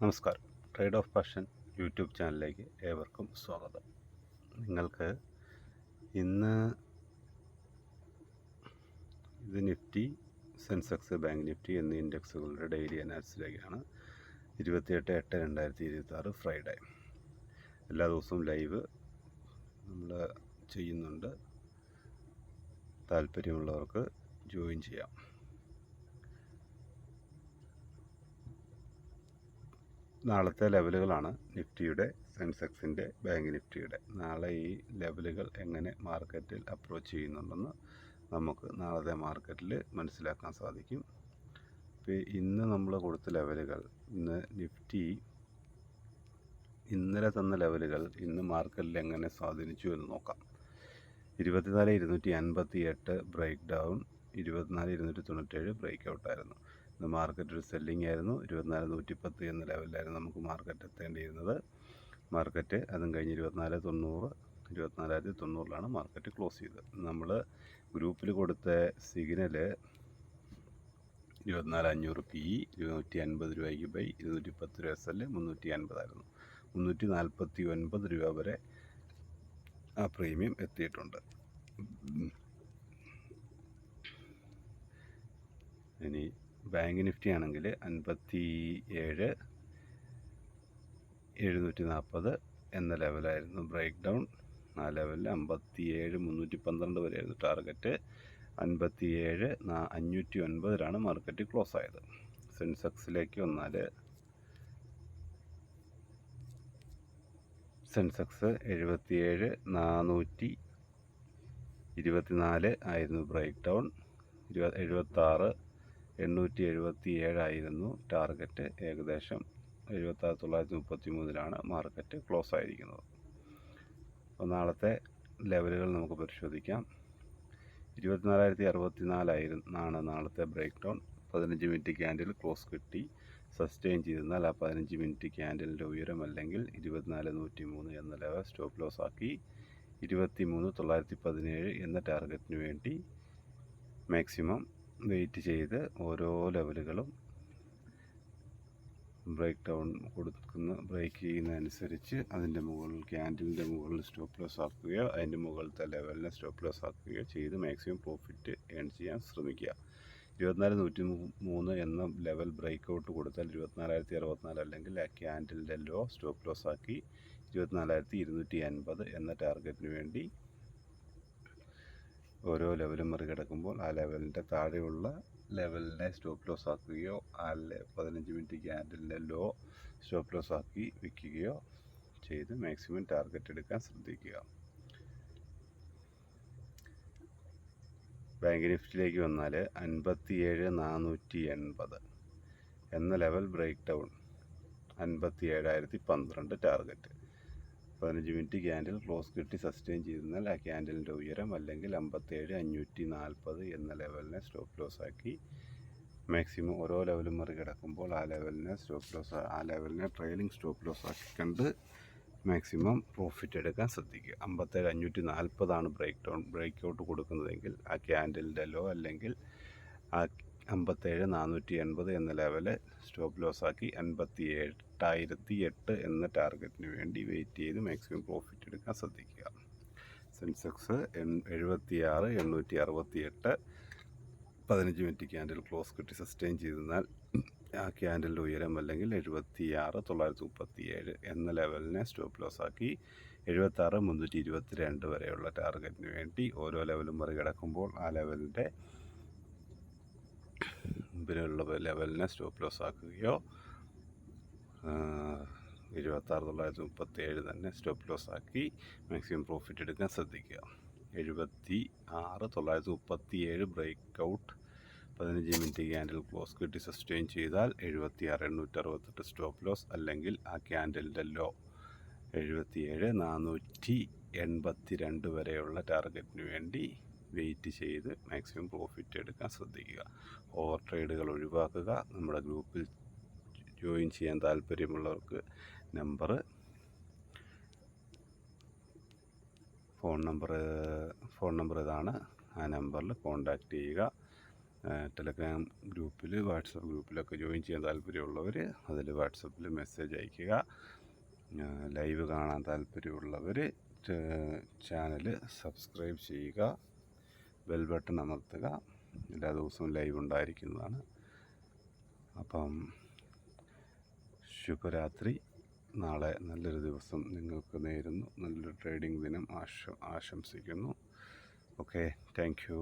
നമസ്കാരം. Trade off passion YouTube ചാനലിലേക്ക് ഏവർക്കും സ്വാഗതം. നിങ്ങൾക്ക് ഇന്ന് ഇത് നിഫ്റ്റി, സെൻസെക്സ്, ബാങ്ക് നിഫ്റ്റി എന്നീ ഇൻഡെക്സുകളുടെ ഡെയിലി അനാലിസിലേക്കാണ്. 28/8/2026 ഫ്രൈഡേ. എല്ലാ ദിവസവും ലൈവ് നമ്മൾ ചെയ്യുന്നുണ്ട്. താല്പര്യമുള്ളവർക്ക് ജോയിൻ ചെയ്യാം. നാളത്തെ ലെവലുകളാണ് നിഫ്റ്റിയുടെ, സെൻസെക്സിൻ്റെ, ബാങ്ക് നിഫ്റ്റിയുടെ. നാളെ ഈ ലെവലുകൾ എങ്ങനെ മാർക്കറ്റിൽ അപ്രോച്ച് ചെയ്യുന്നുണ്ടെന്ന് നമുക്ക് നാളത്തെ മാർക്കറ്റിൽ മനസ്സിലാക്കാൻ സാധിക്കും. ഇപ്പോൾ ഇന്ന് നമ്മൾ കൊടുത്ത ലെവലുകൾ, ഇന്ന് നിഫ്റ്റി ഇന്നലെ തന്ന ലെവലുകൾ ഇന്ന് മാർക്കറ്റിൽ എങ്ങനെ സ്വാധീനിച്ചു എന്ന് നോക്കാം. 24,258 ബ്രേക്ക് ഡൗൺ, 24,297 ബ്രേക്ക് ഔട്ടായിരുന്നു. ഇന്ന് മാർക്കറ്റ് ഒരു സെല്ലിംഗ് ആയിരുന്നു. 24,110 എന്ന ലെവലിലായിരുന്നു നമുക്ക് മാർക്കറ്റ് എത്തേണ്ടിയിരുന്നത്. മാർക്കറ്റ് അതും കഴിഞ്ഞ് 24,90 മാർക്കറ്റ് ക്ലോസ് ചെയ്തത്. നമ്മൾ ഗ്രൂപ്പിൽ കൊടുത്ത സിഗ്നൽ 24,500 PE, 250 രൂപയ്ക്ക് ബൈ, 210 രൂപ SL, 350 ആയിരുന്നു. 349 രൂപ വരെ ആ പ്രീമിയം എത്തിയിട്ടുണ്ട്. ഇനി ബാങ്ക് നിഫ്റ്റി ആണെങ്കിൽ 57,740 എന്ന ലെവലായിരുന്നു ബ്രേക്ക് ഡൗൺ. ആ ലെവലിൽ 57,312 വരെയായിരുന്നു ടാർഗറ്റ്. 57,509 മാർക്കറ്റ് ക്ലോസ് ആയത്. സെൻസെക്സിലേക്ക് വന്നാൽ സെൻസെക്സ് 77,424 ആയിരുന്നു ബ്രേക്ക് ഡൗൺ. 76,877 ആയിരുന്നു ടാർഗറ്റ്. ഏകദേശം 76,933 മാർക്കറ്റ് ക്ലോസ് ആയിരിക്കുന്നത്. അപ്പോൾ നാളത്തെ ലെവലുകൾ നമുക്ക് പരിശോധിക്കാം. 24,064 നാളത്തെ break down. 15 minute candle close കിട്ടി. സസ്റ്റെയിൻ ചെയ്തിരുന്നാൽ ആ 15 മിനിറ്റ് ക്യാൻഡലിൻ്റെ ഉയരം അല്ലെങ്കിൽ 24,103 എന്ന ലെവൽ സ്റ്റോപ്പ് ലോസ് ആക്കി 23,917 എന്ന ടാർഗറ്റിന് വേണ്ടി മാക്സിമം വെയിറ്റ് ചെയ്ത് ഓരോ ലെവലുകളും ബ്രേക്ക് ഡൗൺ ബ്രേക്ക് ചെയ്യുന്നതനുസരിച്ച് അതിൻ്റെ മുകളിൽ, ക്യാൻഡലിൻ്റെ മുകളിൽ സ്റ്റോപ്പ് ലോസ് ആക്കുകയോ അതിൻ്റെ മുകളിലത്തെ ലെവലിനെ സ്റ്റോപ്പ് ലോസ് ആക്കുകയോ ചെയ്ത് മാക്സിമം പ്രോഫിറ്റ് ഏൺ ചെയ്യാൻ ശ്രമിക്കുക. 24,103 എന്ന ലെവൽ ബ്രേക്ക് ഔട്ട് കൊടുത്താൽ 24,064 അല്ലെങ്കിൽ ആ ക്യാൻഡലിൻ്റെ ലോ സ്റ്റോപ്പ് ലോസ് ആക്കി 24,250 എന്ന ടാർഗറ്റിന് വേണ്ടി ഓരോ ലെവലും മറികടക്കുമ്പോൾ ആ ലെവലിൻ്റെ താഴെയുള്ള ലെവലിനെ സ്റ്റോപ്പ് ലോസ് ആക്കുകയോ ആ 15 മിനിറ്റ് ക്യാൻഡലിൻ്റെ ലോ സ്റ്റോപ്പ് ലോസ് ആക്കി വിൽക്കുകയോ ചെയ്ത് മാക്സിമം ടാർഗറ്റ് എടുക്കാൻ ശ്രദ്ധിക്കുക. ബാങ്ക് നിഫ്റ്റിയിലേക്ക് വന്നാൽ 57,480 എന്ന level break down, 57,012 target. 15 minute candle close കിട്ടി സസ്റ്റെയിൻ ചെയ്തിരുന്നാൽ ആ ക്യാൻഡലിൻ്റെ ഉയരം അല്ലെങ്കിൽ 57,540 എന്ന ലെവലിനെ സ്റ്റോപ്പ് ലോസ് ആക്കി മാക്സിമം ഓരോ ലെവലും മറികടക്കുമ്പോൾ ആ ലെവലിനെ ട്രെയിലിംഗ് സ്റ്റോപ്പ് ലോസ് ആക്കി കണ്ട് മാക്സിമം പ്രോഫിറ്റ് എടുക്കാൻ ശ്രദ്ധിക്കുക. 57,540 ബ്രേക്ക് ഔട്ട് കൊടുക്കുന്നതെങ്കിൽ ആ ക്യാൻഡലിൻ്റെ ലോ അല്ലെങ്കിൽ ആ 57,480 എന്ന ലെവല് സ്റ്റോപ്പ് ലോസ് ആക്കി 57,008 എന്ന ടാർഗറ്റിന് വേണ്ടി വെയിറ്റ് ചെയ്ത് മാക്സിമം പ്രോഫിറ്റ് എടുക്കാൻ ശ്രദ്ധിക്കുക. സെൻസെക്സ് 76,868 15 മിനിറ്റ് ക്യാൻഡിൽ ക്ലോസ് കിട്ടി സസ്റ്റെയിൻ ചെയ്തിരുന്നാൽ ആ ക്യാൻഡലിൻ്റെ ഉയരം അല്ലെങ്കിൽ 76,937 എന്ന ലെവലിനെ സ്റ്റോപ്പ് ലോസ് ആക്കി 76,322 വരെയുള്ള ടാർഗറ്റിന് വേണ്ടി ഓരോ ലെവലും മറികടക്കുമ്പോൾ ആ ലെവലിൻ്റെ മുമ്പിലുള്ള ലെവലിനെ സ്റ്റോപ്പ് ലോസ് ആക്കുകയോ 76,937 തന്നെ സ്റ്റോപ്പ് ലോസ് ആക്കി മാക്സിമം പ്രോഫിറ്റ് എടുക്കാൻ ശ്രദ്ധിക്കുക. 76,937 break out 15 minute candle close കിട്ടി സസ്റ്റെയിൻ ചെയ്താൽ 76,868 സ്റ്റോപ്പ് ലോസ് അല്ലെങ്കിൽ ആ ക്യാൻഡലിൻ്റെ ലോ 77,482 വരെയുള്ള ടാർഗറ്റിന് വേണ്ടി വെയിറ്റ് ചെയ്ത് മാക്സിമം പ്രോഫിറ്റ് എടുക്കാൻ ശ്രദ്ധിക്കുക. ഓവർ ട്രേഡുകൾ ഒഴിവാക്കുക. നമ്മുടെ ഗ്രൂപ്പിൽ ജോയിൻ ചെയ്യാൻ താല്പര്യമുള്ളവർക്ക് ഫോൺ നമ്പർ ഇതാണ്. ആ നമ്പറിൽ കോൺടാക്റ്റ് ചെയ്യുക. ടെലഗ്രാം ഗ്രൂപ്പിൽ വാട്സപ്പ് ഗ്രൂപ്പിലൊക്കെ ജോയിൻ ചെയ്യാൻ താല്പര്യമുള്ളവർ അതിൽ വാട്സപ്പിൽ മെസ്സേജ് അയയ്ക്കുക. ലൈവ് കാണാൻ താല്പര്യമുള്ളവർ ചാനൽ സബ്സ്ക്രൈബ് ചെയ്യുക, ബെൽ ബട്ടൺ അമർത്തുക. എല്ലാ ദിവസവും ലൈവ് ഉണ്ടായിരിക്കുന്നതാണ്. അപ്പം ശുഭരാത്രി. നാളെ നല്ലൊരു ദിവസം നിങ്ങൾക്ക് നേരുന്നു. നല്ലൊരു ട്രേഡിംഗ് ദിനം ആശംസിക്കുന്നു. Okay, thank you.